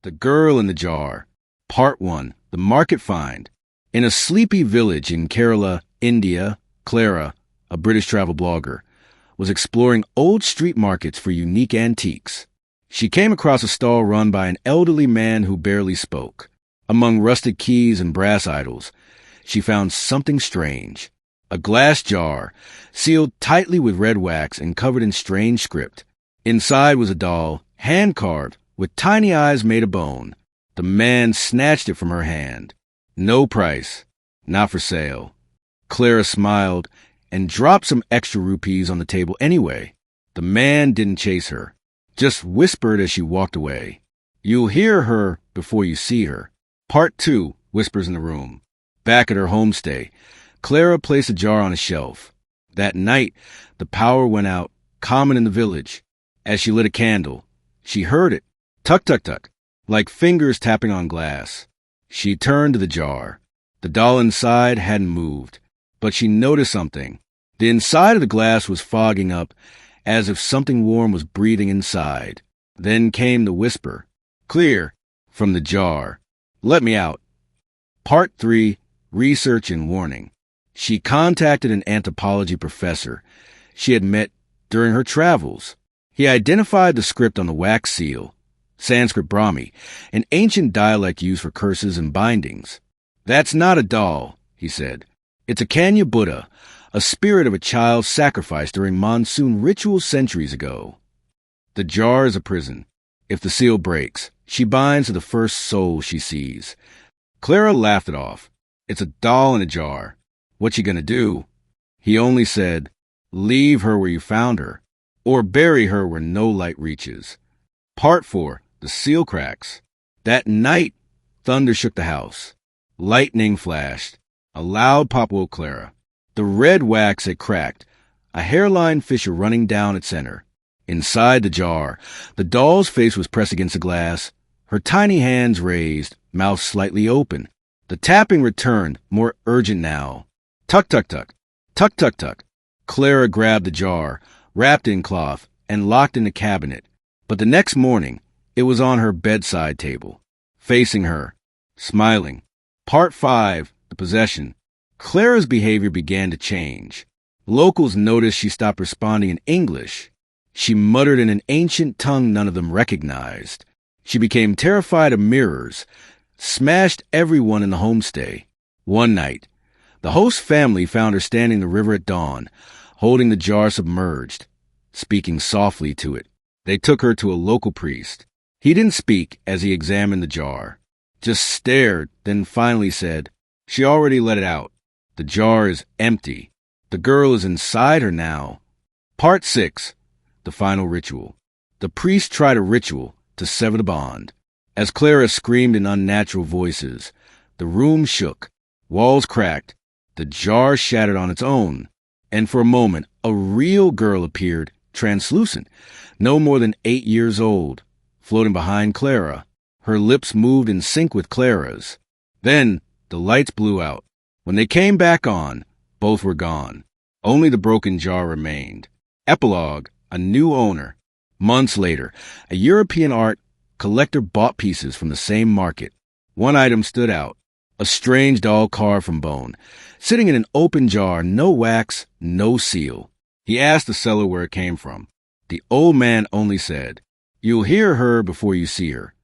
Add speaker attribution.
Speaker 1: The Girl in the Jar. Part 1. The Market Find. In a sleepy village in Kerala, India, Clara, a British travel blogger, was exploring old street markets for unique antiques. She came across a stall run by an elderly man who barely spoke. Among rusted keys and brass idols, she found something strange. A glass jar, sealed tightly with red wax and covered in strange script. Inside was a doll, hand-carved, with tiny eyes made of bone. The man snatched it from her hand. No price. Not for sale. Clara smiled and dropped some extra rupees on the table anyway. The man didn't chase her, just whispered as she walked away. You'll hear her before you see her. Part 2, Whispers in the Room. Back at her homestay, Clara placed a jar on a shelf. That night, the power went out, common in the village. As she lit a candle, she heard it. Tuck, tuck, tuck, like fingers tapping on glass. She turned to the jar. The doll inside hadn't moved, but she noticed something. The inside of the glass was fogging up, as if something warm was breathing inside. Then came the whisper, clear, from the jar. Let me out. Part 3, Research and Warning. She contacted an anthropology professor she had met during her travels. He identified the script on the wax seal, Sanskrit Brahmi, an ancient dialect used for curses and bindings. That's not a doll, he said. It's a Kanya Buddha, a spirit of a child sacrificed during monsoon rituals centuries ago. The jar is a prison. If the seal breaks, she binds to the first soul she sees. Clara laughed it off. It's a doll in a jar. What's she gonna do? He only said, leave her where you found her, or bury her where no light reaches. Part 4. The seal cracks. That night, thunder shook the house. Lightning flashed. A loud pop woke Clara. The red wax had cracked, a hairline fissure running down its center. Inside the jar, the doll's face was pressed against the glass, her tiny hands raised, mouth slightly open. The tapping returned, more urgent now. Tuck, tuck, tuck. Tuck, tuck, tuck. Clara grabbed the jar, wrapped in cloth, and locked in the cabinet. But the next morning, it was on her bedside table, facing her, smiling. Part 5, The Possession. Clara's behavior began to change. Locals noticed she stopped responding in English. She muttered in an ancient tongue none of them recognized. She became terrified of mirrors, smashed everyone in the homestay. One night, the host family found her standing in the river at dawn, holding the jar submerged, speaking softly to it. They took her to a local priest. He didn't speak as he examined the jar, just stared, then finally said, she already let it out. The jar is empty. The girl is inside her now. Part 6. The Final Ritual. The priest tried a ritual to sever the bond. As Clara screamed in unnatural voices, the room shook, walls cracked, the jar shattered on its own, and for a moment a real girl appeared, translucent, no more than 8 years old, floating behind Clara. Her lips moved in sync with Clara's. Then the lights blew out. When they came back on, both were gone. Only the broken jar remained. Epilogue, a new owner. Months later, a European art collector bought pieces from the same market. One item stood out, a strange doll carved from bone, sitting in an open jar, no wax, no seal. He asked the seller where it came from. The old man only said, you'll hear her before you see her.